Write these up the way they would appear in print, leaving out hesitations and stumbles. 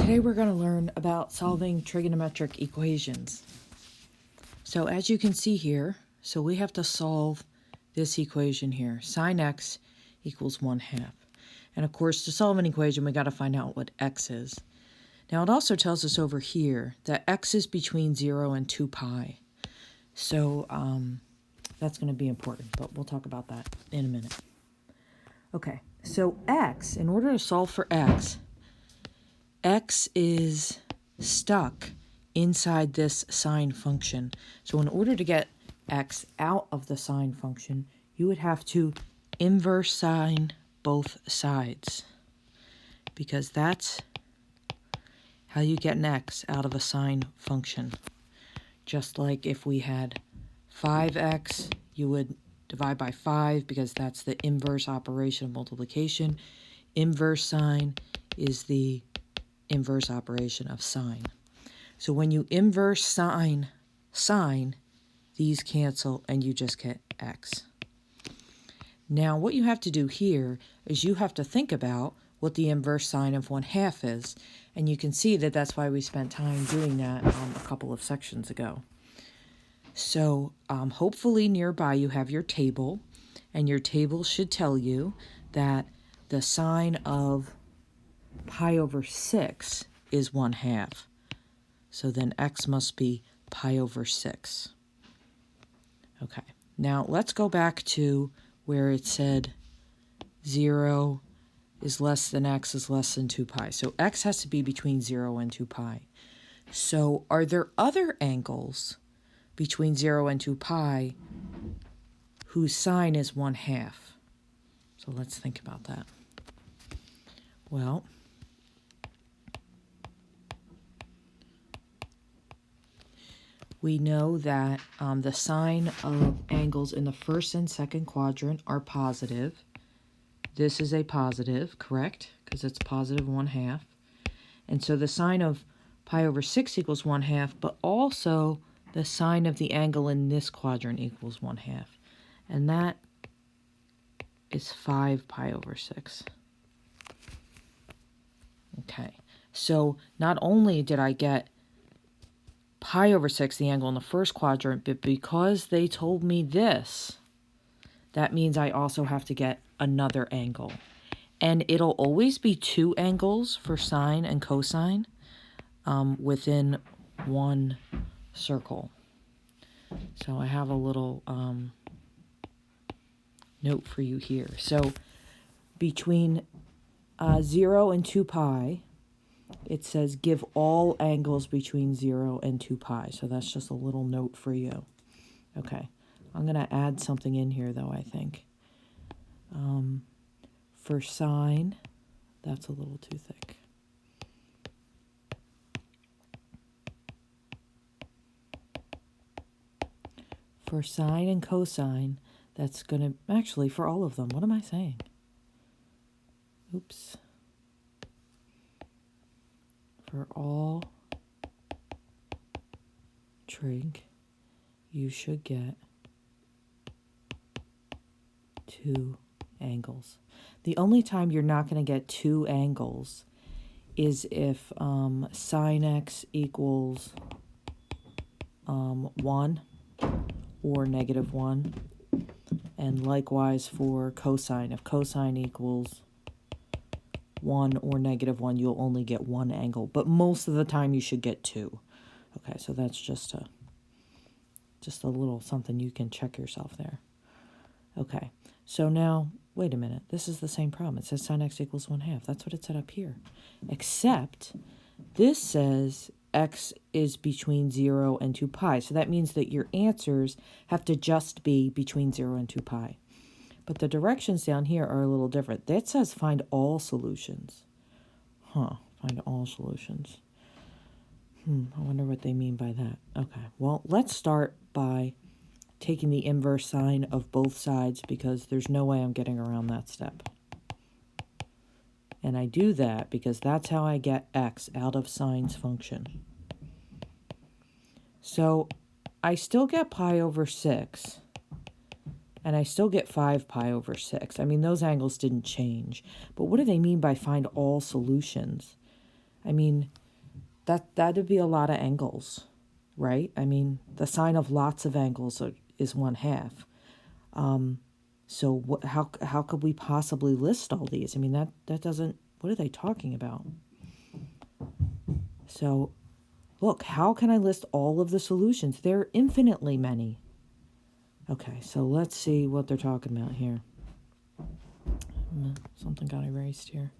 Today we're going to learn about solving trigonometric equations. So as you can see here, we have to solve this equation here. Sine x equals 1/2. And of course, to solve an equation, we got to find out what x is. Now it also tells us over here that x is between 0 and 2 pi. So that's going to be important, but we'll talk about that in a minute. Okay, so x, in order to solve for x is stuck inside this sine function. So in order to get x out of the sine function, you would have to inverse sine both sides, because that's how you get an x out of a sine function. Just like if we had 5x, you would divide by 5 because that's the inverse operation of multiplication. Inverse sine is the inverse operation of sine. So when you inverse sine, these cancel and you just get x. Now what you have to do here is you have to think about what the inverse sine of 1/2 is. And you can see that that's why we spent time doing that a couple of sections ago. So hopefully nearby you have your table, and your table should tell you that the sine of pi over 6 is 1/2. So then x must be pi over 6. Okay, now let's go back to where it said 0 is less than x is less than 2 pi. So x has to be between 0 and 2 pi. So are there other angles between 0 and 2 pi whose sine is 1/2? So let's think about that. Well, we know that the sine of angles in the first and second quadrant are positive. This is a positive, correct? Because it's positive 1/2. And so the sine of pi over 6 equals 1/2, but also the sine of the angle in this quadrant equals 1/2. And that is 5 pi over 6. Okay, so not only did I get pi over 6, the angle in the first quadrant, but because they told me this, that means I also have to get another angle. And it'll always be 2 angles for sine and cosine within one circle. So I have a little note for you here. So between 0 and 2 pi, it says give all angles between 0 and 2 pi. So that's just a little note for you. Okay, I'm going to add something in here, though, I think. For sine, that's a little too thick. For sine and cosine, that's going to, actually, for all of them, what am I saying? Oops. For all trig, you should get 2 angles. The only time you're not going to get 2 angles is if sine x equals 1 or -1. And likewise for cosine. If cosine equals 1 or -1, you'll only get 1 angle. But most of the time you should get 2. Okay, so that's just a little something you can check yourself there. Okay, so now, wait a minute. This is the same problem. It says sine x equals 1/2. That's what it said up here. Except this says x is between 0 and 2 pi. So that means that your answers have to just be between 0 and 2 pi. But the directions down here are a little different. That says find all solutions. Find all solutions. I wonder what they mean by that. Okay, well, let's start by taking the inverse sine of both sides, because there's no way I'm getting around that step. And I do that because that's how I get x out of sine's function. So I still get pi over 6. And I still get 5 pi over 6. I mean, those angles didn't change. But what do they mean by find all solutions? I mean, that'd be a lot of angles, right? I mean, the sine of lots of angles is 1/2. So how could we possibly list all these? I mean, that doesn't, what are they talking about? So, look, how can I list all of the solutions? There are infinitely many. Okay, so let's see what they're talking about here. Something got erased here.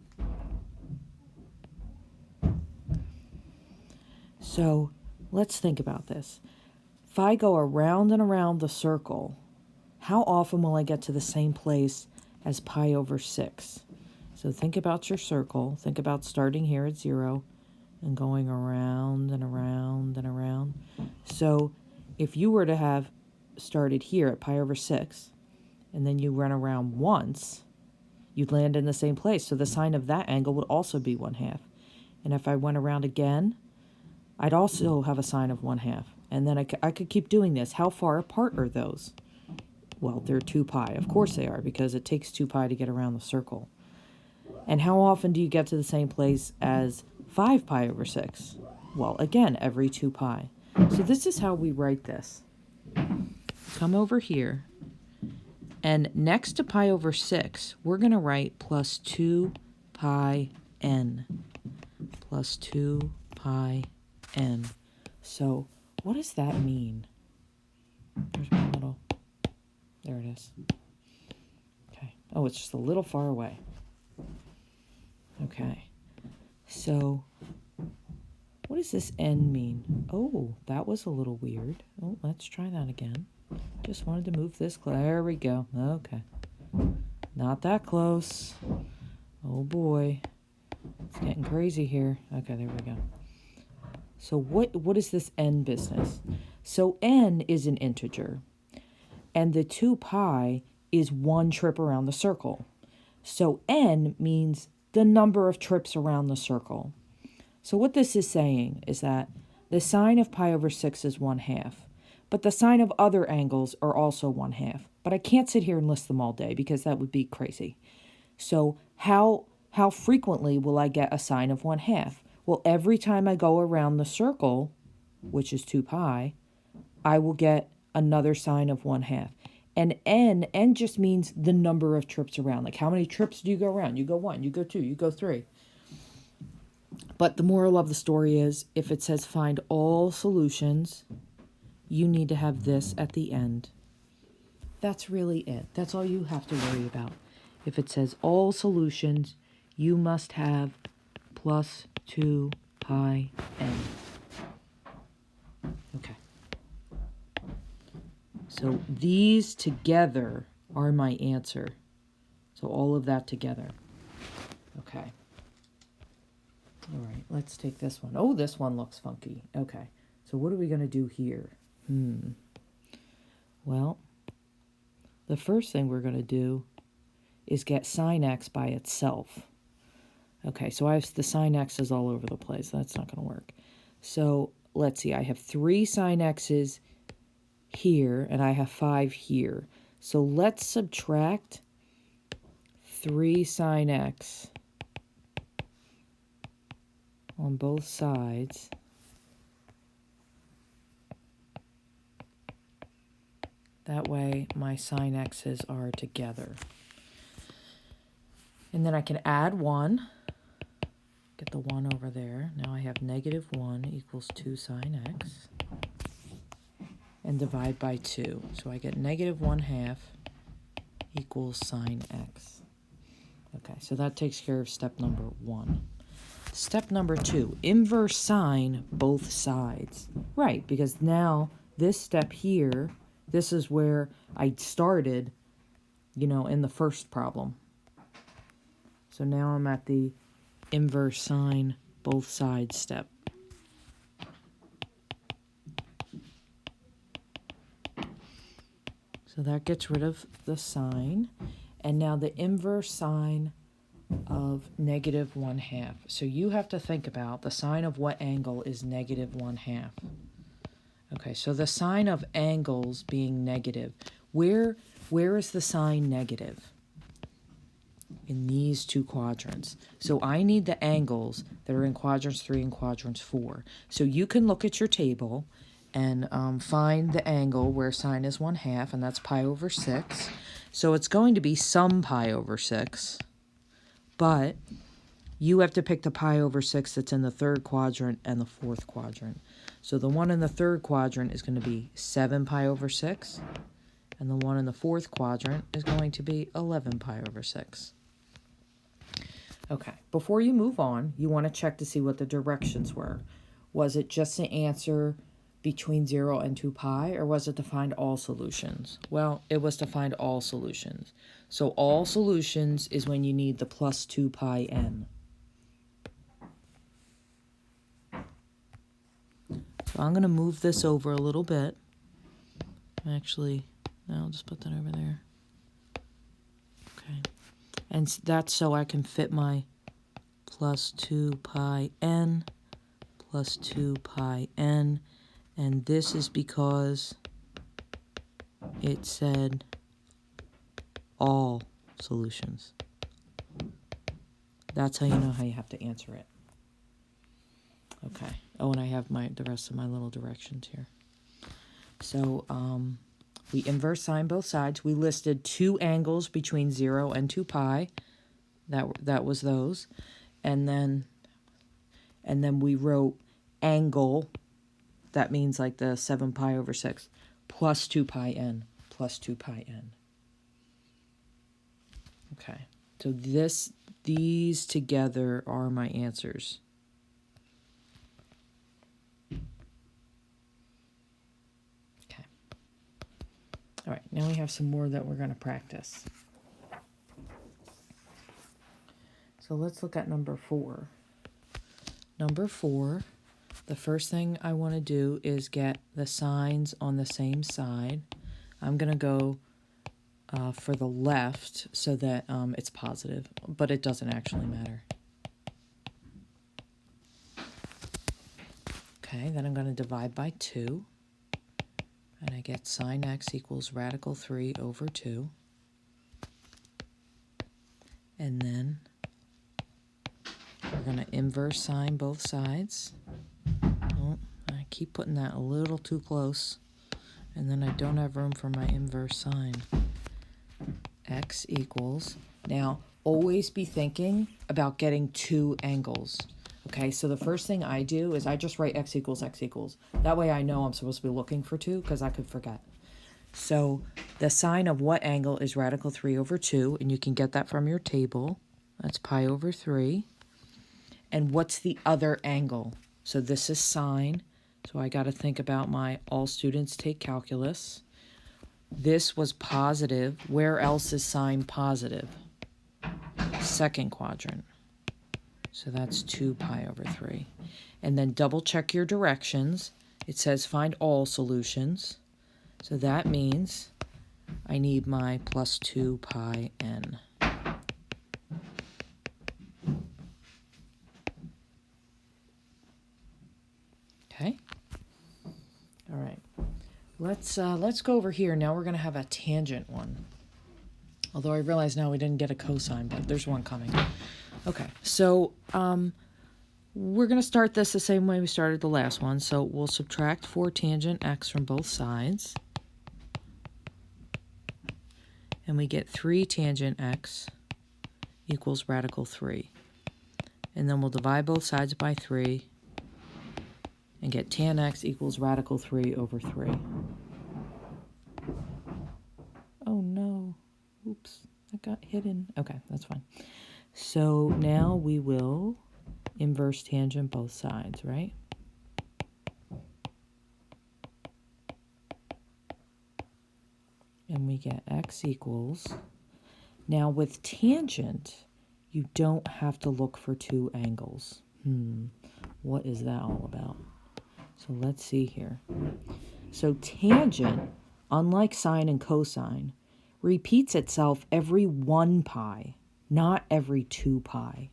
So, let's think about this. If I go around and around the circle, how often will I get to the same place as pi over 6? So think about your circle. Think about starting here at 0 and going around and around and around. So if you were to have started here at pi over 6, and then you run around once, you'd land in the same place. So the sine of that angle would also be 1/2. And if I went around again, I'd also have a sine of 1/2. And then I could keep doing this. How far apart are those? Well, they're 2 pi. Of course they are, because it takes 2 pi to get around the circle. And how often do you get to the same place as 5 pi over 6? Well, again, every 2 pi. So this is how we write this. Come over here, and next to pi over 6, we're going to write plus 2 pi n. Plus 2 pi n. So what does that mean? There's my little... There it is. Okay. Oh, it's just a little far away. Okay. So, what does this n mean? Oh, that was a little weird. Oh, let's try that again. Just wanted to move this. There we go. Okay. Not that close. Oh, boy. It's getting crazy here. Okay, there we go. So, what is this n business? So, n is an integer. And the 2 pi is one trip around the circle. So n means the number of trips around the circle. So what this is saying is that the sine of pi over 6 is 1/2. But the sine of other angles are also 1/2. But I can't sit here and list them all day because that would be crazy. So how frequently will I get a sine of 1/2? Well, every time I go around the circle, which is 2 pi, I will get another sine of 1/2. And n just means the number of trips around. Like, how many trips do you go around? You go 1, you go 2, you go 3. But the moral of the story is, if it says find all solutions, you need to have this at the end. That's really it. That's all you have to worry about. If it says all solutions, you must have plus 2 pi n. Okay. So these together are my answer. So all of that together. Okay. All right, let's take this one. Oh, this one looks funky. Okay, so what are we going to do here? Well, the first thing we're going to do is get sine x by itself. Okay, so I have the sine x's all over the place. That's not going to work. So let's see. I have 3 sine x's here, and I have 5 here. So let's subtract 3 sine x on both sides. That way my sine x's are together. And then I can add 1. Get the 1 over there. Now I have negative 1 equals 2 sine x. And divide by 2. So I get negative 1/2 equals sine x. Okay, so that takes care of step number 1. Step number 2, inverse sine both sides. Right, because now this step here, this is where I started, in the first problem. So now I'm at the inverse sine both sides step. So that gets rid of the sine. And now the inverse sine of negative 1/2. So you have to think about the sine of what angle is negative 1/2. Okay, so the sine of angles being negative. Where is the sign negative? in these two quadrants. So I need the angles that are in quadrants 3 and quadrants 4. So you can look at your table and find the angle where sine is 1/2, and that's pi over 6. So it's going to be some pi over 6, but you have to pick the pi over 6 that's in the 3rd quadrant and the 4th quadrant. So the one in the 3rd quadrant is going to be 7 pi over 6, and the one in the 4th quadrant is going to be 11 pi over 6. Okay, before you move on, you want to check to see what the directions were. Was it just the answer between 0 and 2 pi, or was it to find all solutions? Well, it was to find all solutions. So all solutions is when you need the plus 2 pi n. So I'm going to move this over a little bit. Actually, no, I'll just put that over there. Okay. And that's so I can fit my plus 2 pi n, plus 2 pi n. And this is because it said all solutions. That's how you know how you have to answer it. Okay. Oh, and I have the rest of my little directions here. So we inverse sine both sides. We listed 2 angles between 0 and 2 pi. That was those. And then we wrote angle. That means like the 7 pi over 6 plus 2 pi n plus 2 pi n. Okay. So these together are my answers. All right, now we have some more that we're going to practice. So let's look at number 4. Number 4, the first thing I want to do is get the signs on the same side. I'm going to go for the left so that it's positive, but it doesn't actually matter. Okay, then I'm going to divide by 2. And I get sine x equals radical 3 over 2. And then we're going to inverse sine both sides. Oh, I keep putting that a little too close. And then I don't have room for my inverse sine. X equals. Now, always be thinking about getting 2 angles. Okay, so the first thing I do is I just write x equals x equals. That way I know I'm supposed to be looking for 2 because I could forget. So the sine of what angle is radical 3 over 2? And you can get that from your table. That's pi over 3. And what's the other angle? So this is sine. So I got to think about my all students take calculus. This was positive. Where else is sine positive? 2nd quadrant. So that's 2 pi over 3. And then double check your directions. It says find all solutions. So that means I need my plus 2 pi n. Okay. All right. Let's go over here. Now we're going to have a tangent one. Although I realize now we didn't get a cosine, but there's one coming. Okay, so we're going to start this the same way we started the last one. So we'll subtract 4 tangent x from both sides. And we get 3 tangent x equals radical 3. And then we'll divide both sides by 3 and get tan x equals radical 3 over 3. Oh no, oops, that got hidden. Okay, that's fine. So now we will inverse tangent both sides, right? And we get x equals. Now with tangent, you don't have to look for 2 angles. What is that all about? So let's see here. So tangent, unlike sine and cosine, repeats itself every 1 pi, not every 2 pi.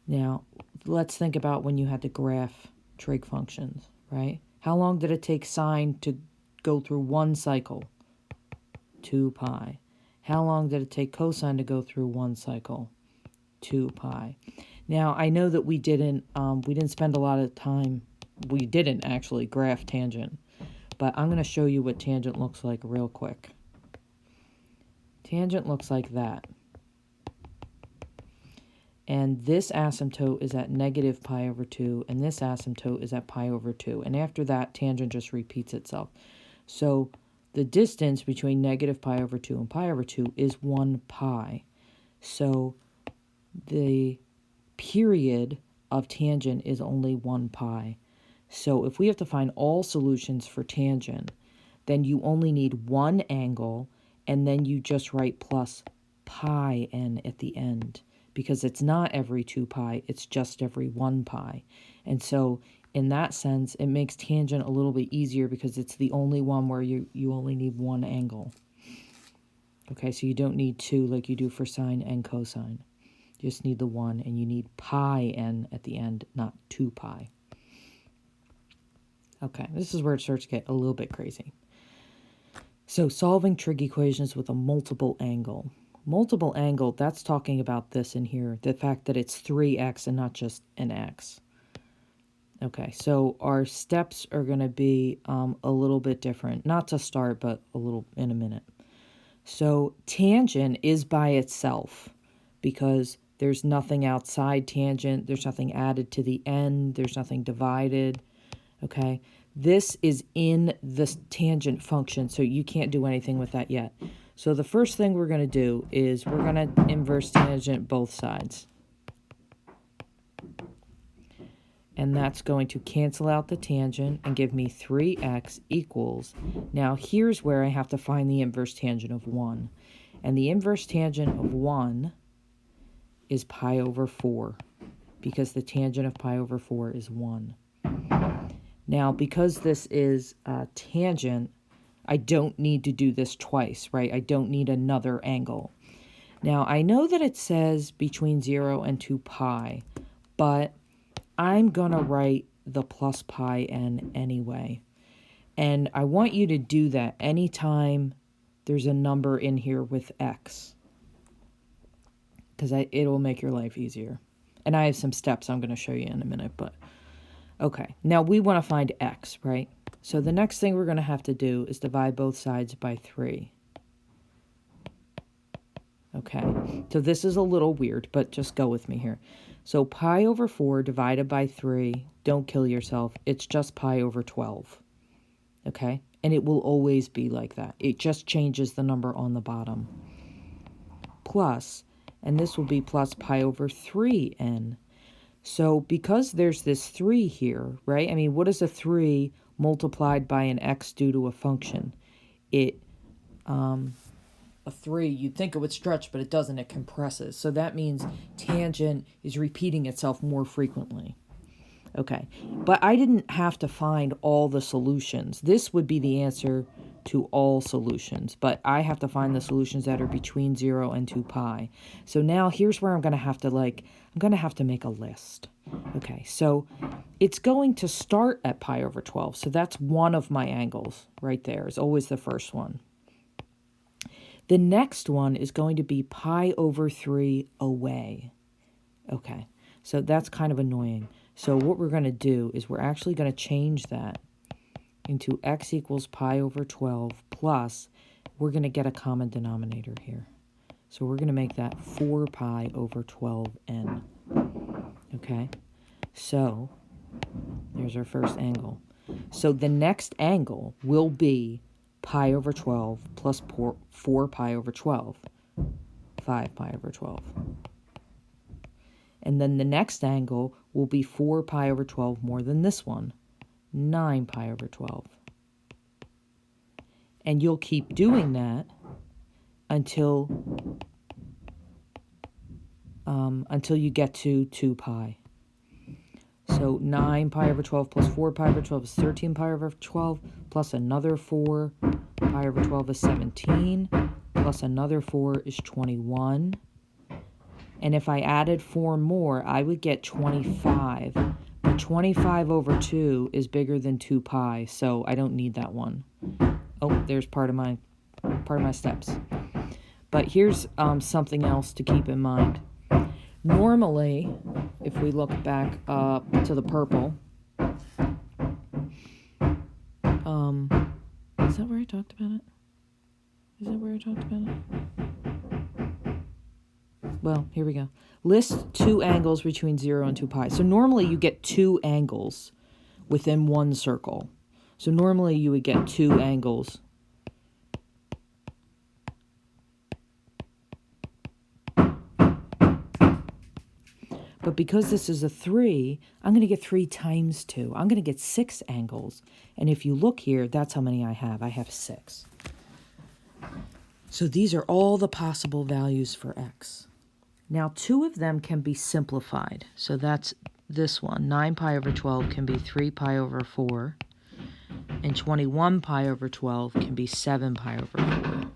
Now, let's think about when you had to graph trig functions, right? How long did it take sine to go through 1 cycle? 2 pi. How long did it take cosine to go through one cycle? 2 pi. Now, I know that we didn't spend a lot of time, we didn't actually graph tangent, but I'm going to show you what tangent looks like real quick. Tangent looks like that. And this asymptote is at negative pi over 2, and this asymptote is at pi over 2. And after that, tangent just repeats itself. So the distance between negative pi over 2 and pi over 2 is 1 pi. So the period of tangent is only 1 pi. So if we have to find all solutions for tangent, then you only need one angle, and then you just write plus pi n at the end, because it's not every 2 pi, it's just every 1 pi. And so in that sense, it makes tangent a little bit easier because it's the only one where you only need one angle. Okay, so you don't need two like you do for sine and cosine. You just need the one, and you need pi n at the end, not 2 pi. Okay, this is where it starts to get a little bit crazy. So solving trig equations with a multiple angle. Multiple angle, that's talking about this in here, the fact that it's 3x and not just an x. Okay, so our steps are going to be a little bit different. Not to start, but a little in a minute. So tangent is by itself because there's nothing outside tangent. There's nothing added to the end. There's nothing divided. Okay, this is in the tangent function, so you can't do anything with that yet. So the first thing we're going to do is we're going to inverse tangent both sides. And that's going to cancel out the tangent and give me 3x equals. Now here's where I have to find the inverse tangent of 1. And the inverse tangent of 1 is pi over 4, because the tangent of pi over 4 is 1. Now, because this is a tangent, I don't need to do this twice, right? I don't need another angle. Now, I know that it says between 0 and 2 pi, but I'm going to write the plus pi n anyway. And I want you to do that anytime there's a number in here with x, because it'll make your life easier. And I have some steps I'm going to show you in a minute, but okay. Now we want to find x, right? So the next thing we're going to have to do is divide both sides by 3. Okay, so this is a little weird, but just go with me here. So pi over 4 divided by 3, don't kill yourself, it's just pi over 12. Okay, and it will always be like that. It just changes the number on the bottom. Plus, and this will be plus pi over 3n. So because there's this 3 here, right? I mean, what does a 3 multiplied by an x do to a function? A 3, you'd think it would stretch, but it doesn't. It compresses. So that means tangent is repeating itself more frequently. Okay, but I didn't have to find all the solutions. This would be the answer to all solutions, but I have to find the solutions that are between 0 and 2 pi. So now here's where I'm going to have to make a list. Okay, so it's going to start at pi over 12. So that's one of my angles right there. It's always the first one. The next one is going to be pi over 3 away. Okay, so that's kind of annoying. So what we're going to do is we're actually going to change that into x equals pi over 12 plus, we're going to get a common denominator here. So we're going to make that 4 pi over 12n. Okay, so there's our first angle. So the next angle will be pi over 12 plus 4 pi over 12, 5 pi over 12. And then the next angle will be 4 pi over 12 more than this one, 9 pi over 12. And you'll keep doing that until you get to 2 pi. So 9 pi over 12 plus 4 pi over 12 is 13 pi over 12, plus another 4 pi over 12 is 17, plus another 4 is 21. And if I added 4 more, I would get 25. But 25 over 2 is bigger than 2 pi, so I don't need that one. Oh, there's part of my steps. But here's something else to keep in mind. Normally, if we look back up to the purple, is that where I talked about it? Is that where I talked about it? Well, here we go. List two angles between 0 and 2 pi. So normally you get two angles within one circle. So normally you would get two angles. But because this is a 3, I'm going to get 3 times 2. I'm going to get 6 angles. And if you look here, that's how many I have. I have 6. So these are all the possible values for x. Now, 2 of them can be simplified. So that's this one. 9 pi over 12 can be 3 pi over 4. And 21 pi over 12 can be 7 pi over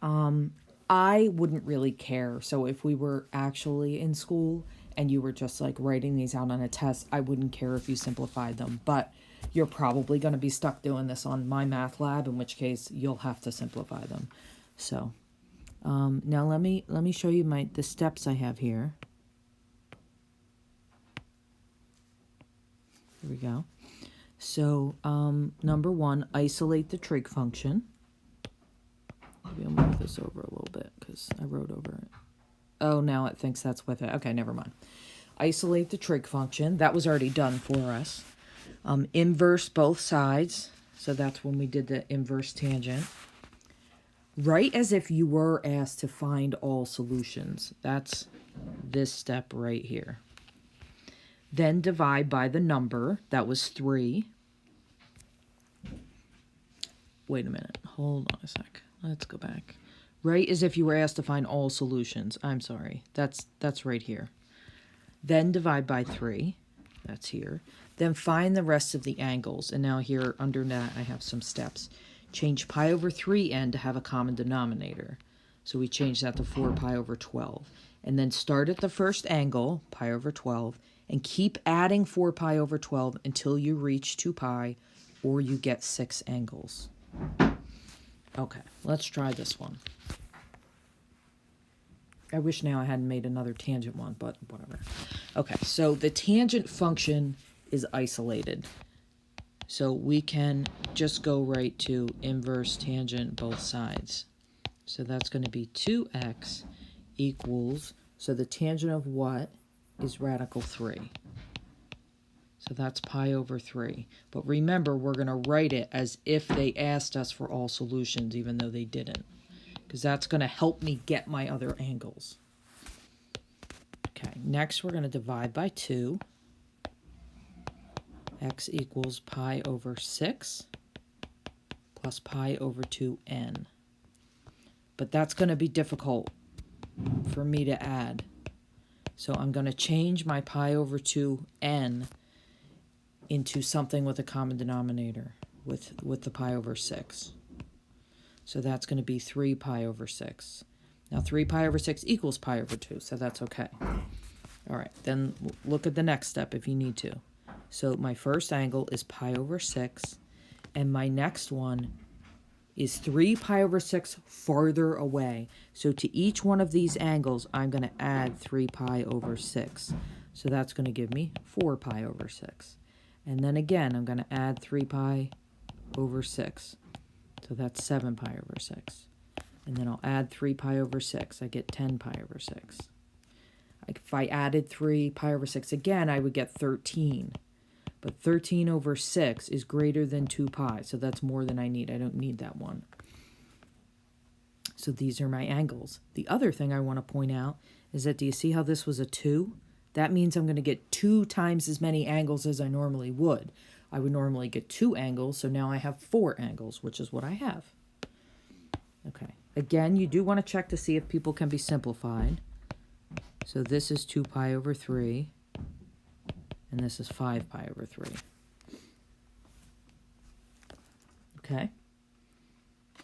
4. I wouldn't really care. So if we were actually in school and you were just like writing these out on a test, I wouldn't care if you simplified them. But you're probably going to be stuck doing this on my math lab, in which case you'll have to simplify them. So now let me show you the steps I have here. Here we go. So number 1, isolate the trig function. Maybe I'll move this over a little bit because I wrote over it. Oh, now it thinks that's with it. Okay, never mind. Isolate the trig function. That was already done for us. Inverse both sides. So that's when we did the inverse tangent. Write as if you were asked to find all solutions. That's this step right here. Then divide by the number. That was 3. Wait a minute. Hold on a sec. Let's go back. Write as if you were asked to find all solutions. I'm sorry. That's right here. Then divide by 3. That's here. Then find the rest of the angles. And now here under that I have some steps. Change pi over 3n to have a common denominator. So we change that to 4 pi over 12. And then start at the first angle, pi over 12, and keep adding 4 pi over 12 until you reach 2 pi or you get 6 angles. Okay, let's try this one. I wish now I hadn't made another tangent one, but whatever. Okay, so the tangent function is isolated. So we can just go right to inverse tangent both sides. So that's going to be 2x equals, so the tangent of what is radical 3. So that's pi over 3. But remember, we're going to write it as if they asked us for all solutions, even though they didn't. Because that's going to help me get my other angles. Okay, next we're going to divide by 2. X equals pi over 6 plus pi over 2n. But that's going to be difficult for me to add. So I'm going to change my pi over 2n into something with a common denominator with the pi over 6. So that's going to be 3 pi over 6. Now 3 pi over 6 equals pi over 2, so that's okay. All right, then look at the next step if you need to. So my first angle is pi over 6, and my next one is 3 pi over 6 farther away. So to each one of these angles, I'm going to add 3 pi over 6. So that's going to give me 4 pi over 6. And then again, I'm going to add 3 pi over 6. So that's 7 pi over 6. And then I'll add 3 pi over 6. I get 10 pi over 6. If I added 3 pi over 6 again, I would get 13. But 13 over 6 is greater than 2 pi, so that's more than I need. I don't need that one. So these are my angles. The other thing I want to point out is that, do you see how this was a 2? That means I'm going to get 2 times as many angles as I normally would. I would normally get 2 angles, so now I have 4 angles, which is what I have. Okay. Again, you do want to check to see if people can be simplified. So this is 2 pi over 3, and this is 5 pi over 3. Okay?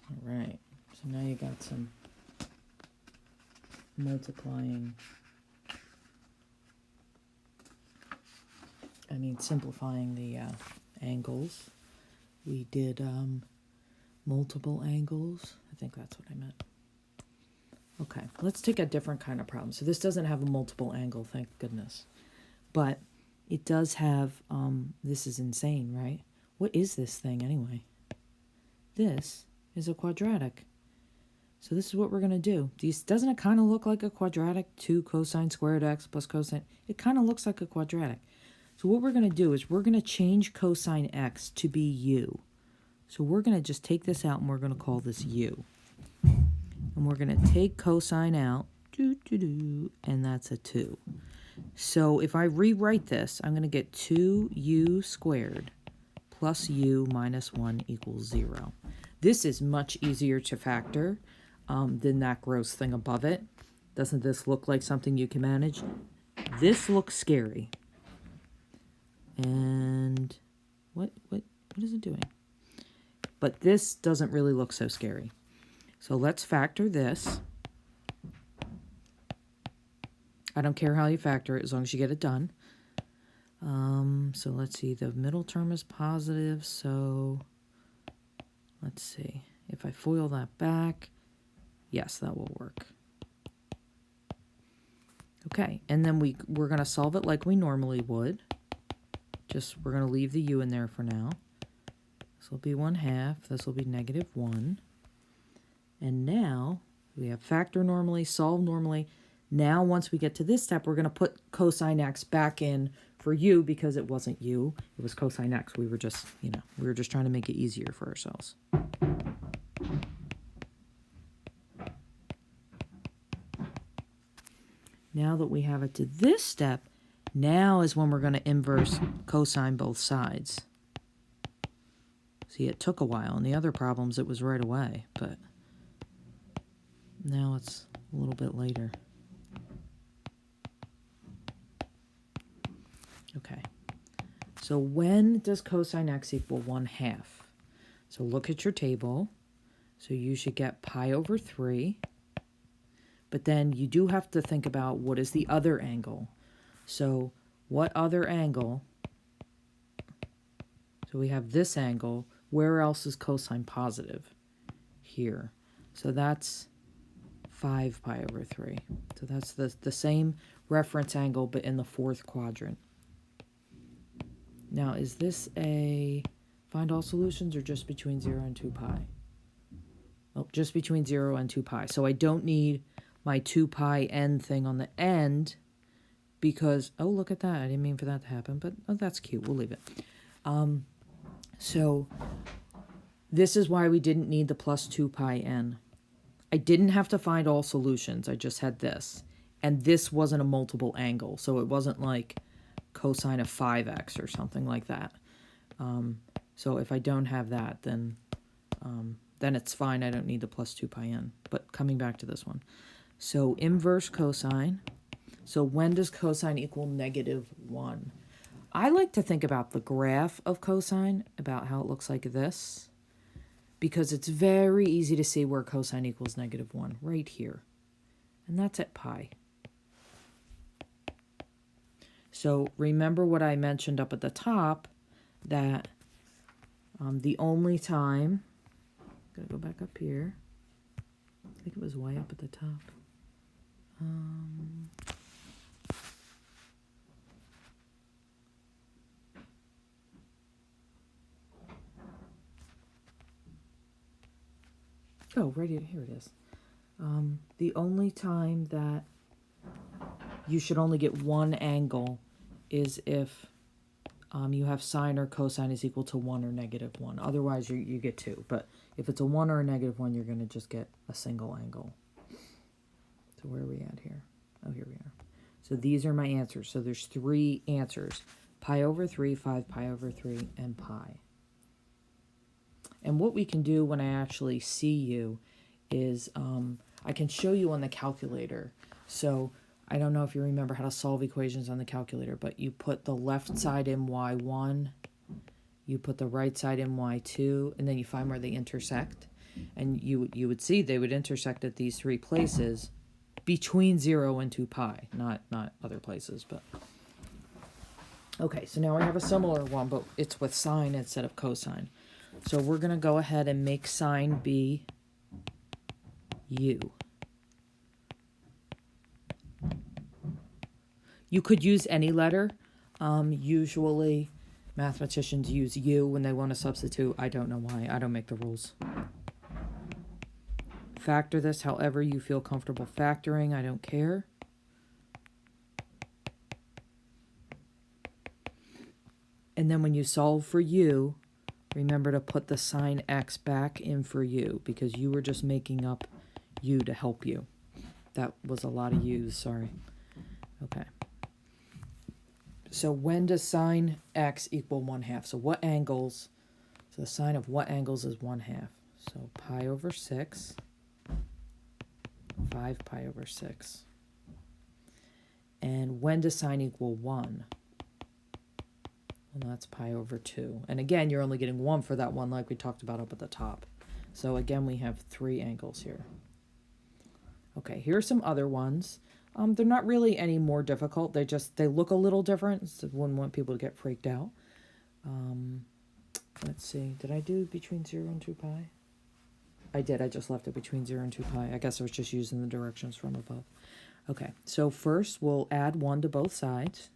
All right. So now you got some multiplying, simplifying the angles. We did multiple angles. I think that's what I meant. let's take a different kind of problem. So this doesn't have a multiple angle, thank goodness. But it does have, this is insane, right? What is this thing anyway? This is a quadratic. So this is what we're going to do. Doesn't it kind of look like a quadratic? 2 cosine squared x plus cosine. It kind of looks like a quadratic. So what we're going to do is we're going to change cosine x to be u. So we're going to just take this out and we're going to call this u. And we're going to take cosine out, and that's a 2. So if I rewrite this, I'm going to get 2u squared plus u minus 1 equals 0. This is much easier to factor than that gross thing above it. Doesn't this look like something you can manage? This looks scary. And what is it doing? But this doesn't really look so scary. So let's factor this. I don't care how you factor it as long as you get it done. So let's see, the middle term is positive, so let's see. If I FOIL that back, yes, that will work. Okay, and then we're going to solve it like we normally would. Just, we're going to leave the u in there for now. This will be 1/2. This will be -1. And now, we have factor normally, solve normally. Now, once we get to this step, we're going to put cosine x back in for u because it wasn't u. It was cosine x. We were just, we were just trying to make it easier for ourselves. Now that we have it to this step, now is when we're going to inverse cosine both sides. See, it took a while. In the other problems, it was right away, but now it's a little bit later. Okay, so when does cosine x equal 1/2? So look at your table. So you should get pi over 3. But then you do have to think about what is the other angle. So what other angle? So we have this angle. Where else is cosine positive? Here. So that's 5 pi over 3. So that's the same reference angle, but in the 4th quadrant. Now, is this a find all solutions or just between 0 and 2 pi? Oh, just between 0 and 2 pi. So I don't need my 2 pi n thing on the end because, oh, look at that. I didn't mean for that to happen, but oh, that's cute. We'll leave it. So this is why we didn't need the plus 2 pi n. I didn't have to find all solutions. I just had this. And this wasn't a multiple angle, so it wasn't like cosine of 5x or something like that. So if I don't have that, then it's fine. I don't need the plus 2 pi n. But coming back to this one. So inverse cosine. So when does cosine equal -1? I like to think about the graph of cosine, about how it looks like this, because it's very easy to see where cosine equals -1, right here. And that's at pi. So remember what I mentioned up at the top, that the only time, I'm going to go back up here. I think it was way up at the top. Oh, right here it is. The only time that you should only get one angle is if you have sine or cosine is equal to 1 or -1. Otherwise, you get 2. But if it's a 1 or a -1, you're going to just get a single angle. So where are we at here? Oh, here we are. So these are my answers. So there's 3 answers. Pi over 3, 5 pi over 3, and pi. And what we can do when I actually see you is I can show you on the calculator. So I don't know if you remember how to solve equations on the calculator, but you put the left side in y1, you put the right side in y2, and then you find where they intersect. And you would see they would intersect at these 3 places between 0 and 2 pi, not other places. But okay, so now I have a similar one, but it's with sine instead of cosine. So we're going to go ahead and make sine be u. You could use any letter. Usually mathematicians use U when they want to substitute. I don't know why. I don't make the rules. Factor this however you feel comfortable factoring. I don't care. And then when you solve for U, remember to put the sign X back in for U, because you were just making up U to help you. That was a lot of U's, sorry. Okay. So when does sine X equal 1/2? So what angles, so the sine of what angles is 1/2? So pi over 6, 5 pi over 6. And when does sine equal 1? Well, that's pi over 2. And again, you're only getting 1 for that one like we talked about up at the top. So again, we have 3 angles here. Okay, here are some other ones. They're not really any more difficult. They look a little different. So wouldn't want people to get freaked out. Let's see. Did I do between 0 and 2 pi? I did. I just left it between 0 and 2 pi. I guess I was just using the directions from above. Okay, so first we'll add 1 to both sides.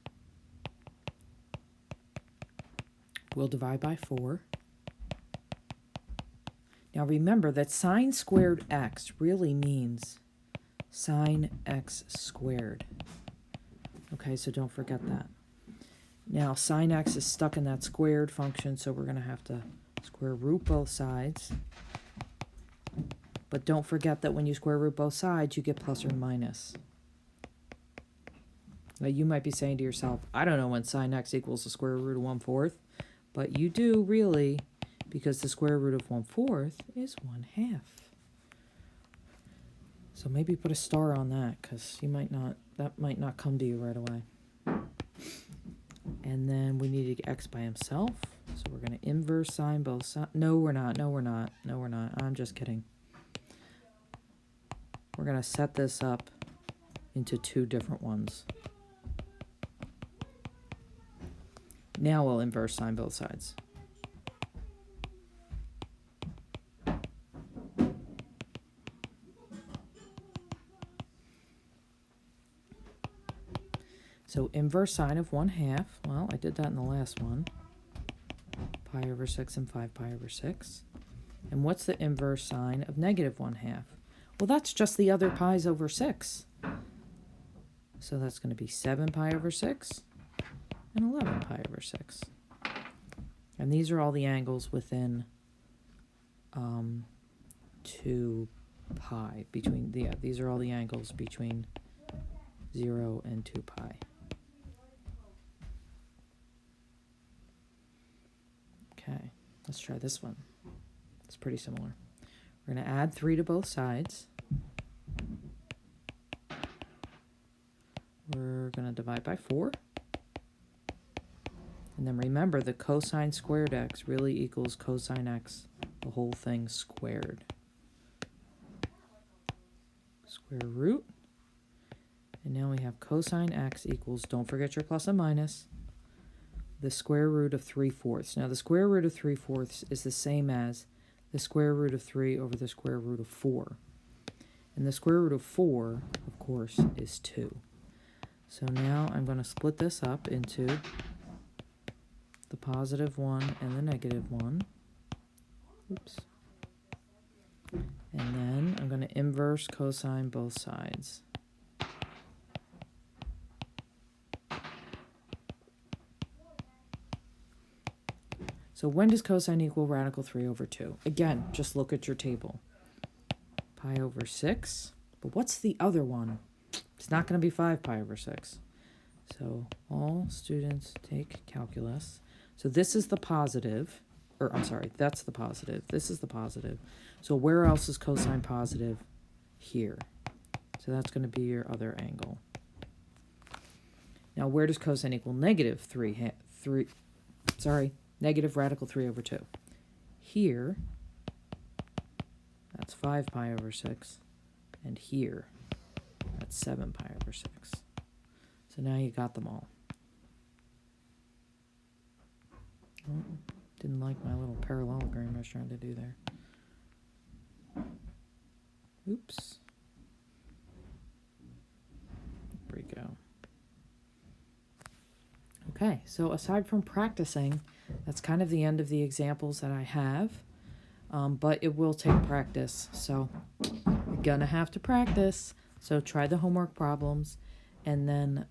We'll divide by 4. Now remember that sine squared x really means sine x squared. Okay, so don't forget that. Now sine x is stuck in that squared function, so we're going to have to square root both sides. But don't forget that when you square root both sides, you get plus or minus. Now you might be saying to yourself, I don't know when sine x equals the square root of 1/4. But you do really, because the square root of 1/4 is 1/2. So maybe put a star on that, because that might not come to you right away. And then we need to get x by himself. So we're going to inverse sine both sides. No, we're not. No, we're not. No, we're not. I'm just kidding. We're going to set this up into 2 different ones. Now we'll inverse sine both sides. So inverse sine of 1/2, well, I did that in the last one. Pi over 6 and 5 pi over 6. And what's the inverse sine of negative 1/2? Well, that's just the other pi's over 6. So that's going to be 7 pi over 6. And 11 pi over 6. And these are all the angles within 2 pi. These are all the angles between 0 and 2 pi. Okay, let's try this one. It's pretty similar. We're going to add 3 to both sides. We're going to divide by 4. And then remember, the cosine squared x really equals cosine x, the whole thing squared. Square root. And now we have cosine x equals, don't forget your plus and minus, the square root of 3/4. Now the square root of 3/4 is the same as the square root of 3 over the square root of 4. And the square root of 4, of course, is 2. So now I'm going to split this up into the positive 1 and the negative 1. Oops. And then I'm going to inverse cosine both sides. So when does cosine equal radical 3 over 2? Again, just look at your table. Pi over 6. But what's the other one? It's not going to be 5 pi over 6. So all students take calculus. So this is the positive. Or I'm sorry, that's the positive. This is the positive. So where else is cosine positive? Here. So that's going to be your other angle. Now where does cosine equal negative negative radical 3 over 2? Here, that's 5 pi over 6. And here, that's 7 pi over 6. So now you got them all. Oh, didn't like my little parallelogram I was trying to do there. Oops. There we go. Okay, so aside from practicing, that's kind of the end of the examples that I have, but it will take practice, so you're gonna have to practice. So try the homework problems, and then